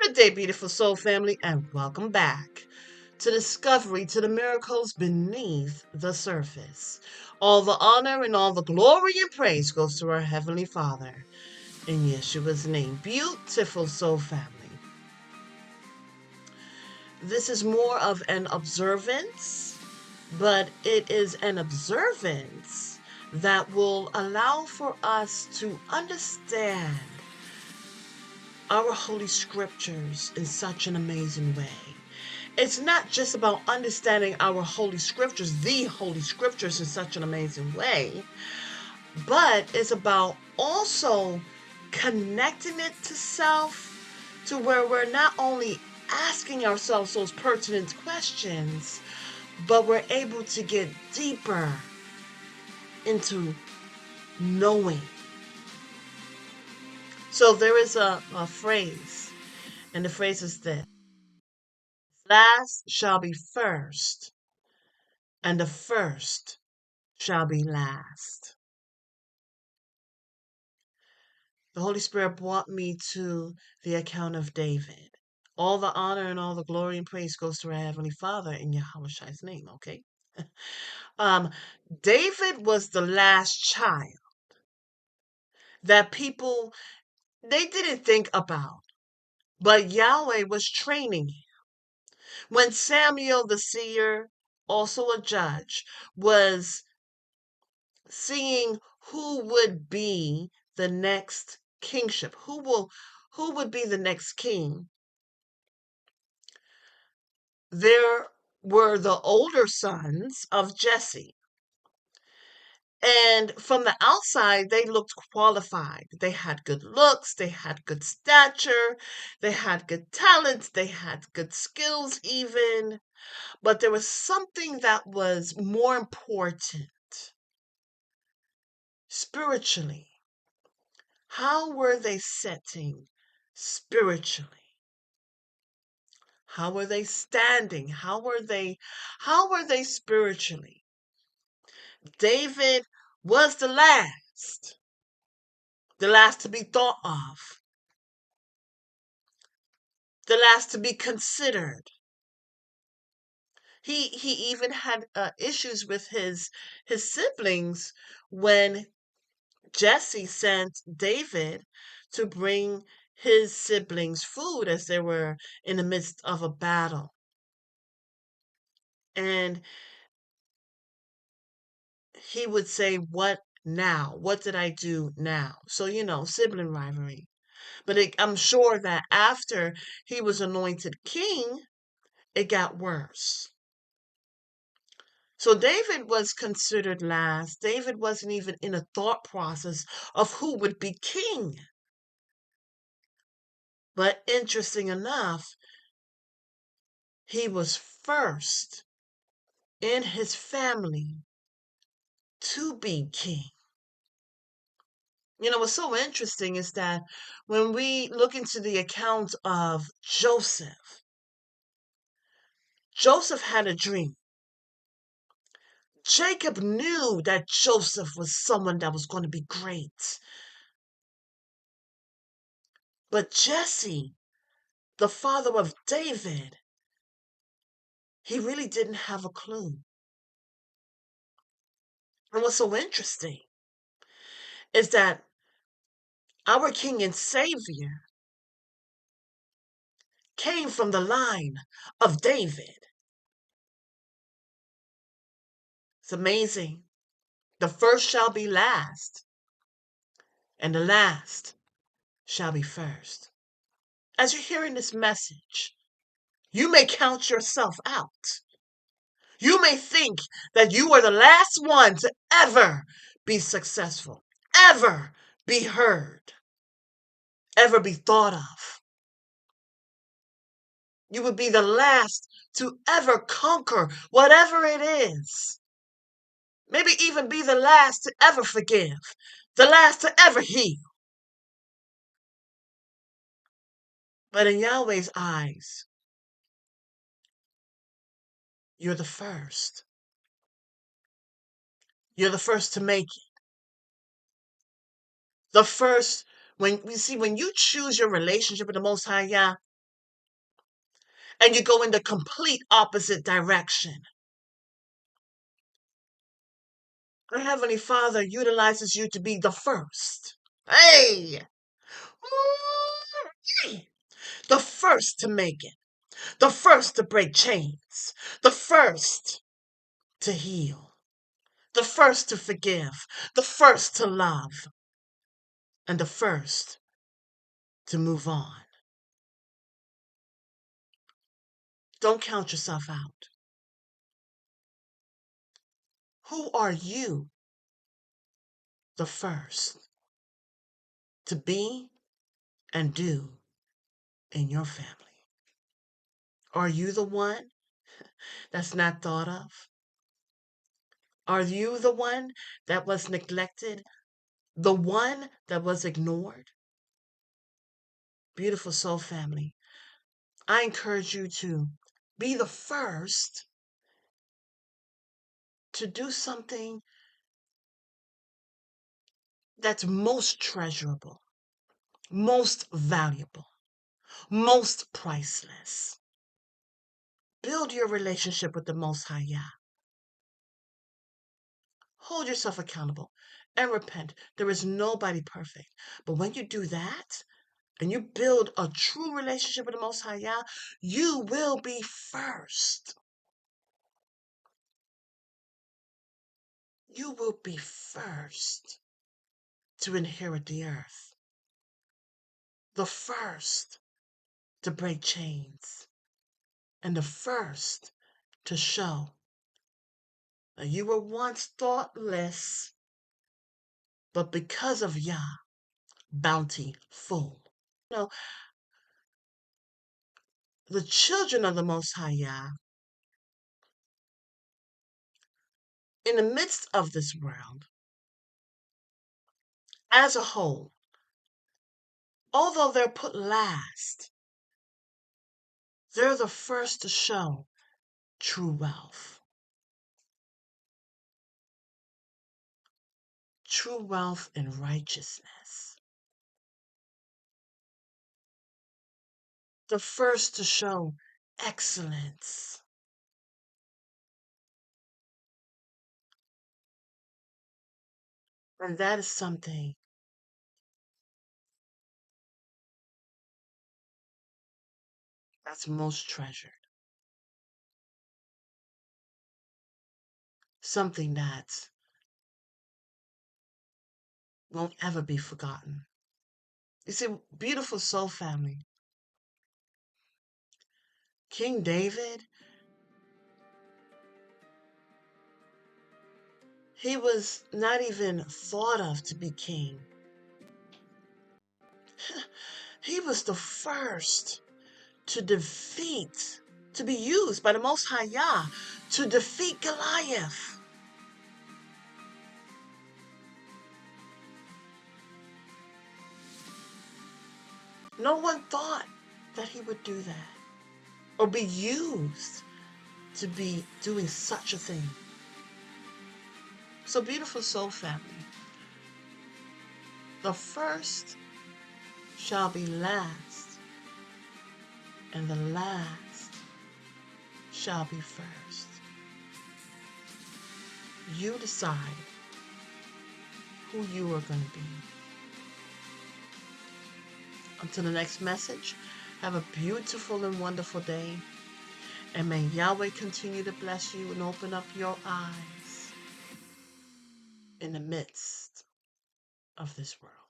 Good day, beautiful soul family, and welcome back to Discovery to the Miracles Beneath the Surface. All the honor and all the glory and praise goes to our Heavenly Father. In Yeshua's name, beautiful soul family. This is more of an observance, but it is an observance that will allow for us to understand our Holy Scriptures in such an amazing way. It's not just about understanding our Holy Scriptures, the Holy Scriptures in such an amazing way, but it's about also connecting it to self, to where we're not only asking ourselves those pertinent questions, but we're able to get deeper into knowing. So there is a phrase, and the phrase is this: last shall be first, and the first shall be last. The Holy Spirit brought me to the account of David. All the honor and all the glory and praise goes to our Heavenly Father in Yahweh's name, okay? David was the last child that people, they didn't think about, but Yahweh was training him. When Samuel the seer, also a judge, was seeing who would be the next kingship, who would be the next king, there were the older sons of Jesse. And from the outside, they looked qualified. They had good looks, they had good stature, they had good talents, they had good skills even. But there was something that was more important spiritually. How were they setting spiritually? How were they standing? How were they spiritually? David was the last to be thought of, the last to be considered. He even had issues with his siblings when Jesse sent David to bring his siblings food as they were in the midst of a battle. And he would say, "What now? What did I do now?" So, sibling rivalry. But I'm sure that after he was anointed king, it got worse. So David was considered last. David wasn't even in a thought process of who would be king. But interesting enough, he was first in his family to be king. What's so interesting is that when we look into the account of Joseph had a dream. Jacob knew that Joseph was someone that was going to be great. But Jesse, the father of David, he really didn't have a clue. And what's so interesting is that our King and Savior came from the line of David. It's amazing. The first shall be last, and the last shall be first. As you're hearing this message, you may count yourself out. You may think that you are the last one to ever be successful, ever be heard, ever be thought of. You would be the last to ever conquer whatever it is. Maybe even be the last to ever forgive, the last to ever heal. But in Yahweh's eyes, you're the first. You're the first to make it. The first, when you choose your relationship with the Most High Yah, and you go in the complete opposite direction. Our Heavenly Father utilizes you to be the first. Hey! Ooh, the first to make it, the first to break chains, the first to heal, the first to forgive, the first to love, and the first to move on. Don't count yourself out. Who are you the first to be and do in your family? Are you the one that's not thought of? Are you the one that was neglected? The one that was ignored? Beautiful soul family, I encourage you to be the first to do something that's most treasurable, most valuable, most priceless. Build your relationship with the Most High Yah. Hold yourself accountable and repent. There is nobody perfect. But when you do that and you build a true relationship with the Most High Yah, you will be first. You will be first to inherit the earth. The first to break chains. And the first to show that you were once thoughtless, but because of Yah, bounty full. You know, the children of the Most High Yah, in the midst of this world, as a whole, although they're put last, they're the first to show true wealth. True wealth and righteousness. The first to show excellence. And that is something that's most treasured. Something that won't ever be forgotten. You see, beautiful soul family, King David, he was not even thought of to be king. He was the first to defeat, to be used by the Most High Yah to defeat Goliath. No one thought that he would do that or be used to be doing such a thing. So beautiful soul family, the first shall be last, and the last shall be first. You decide who you are going to be. Until the next message, have a beautiful and wonderful day. And may Yahweh continue to bless you and open up your eyes in the midst of this world.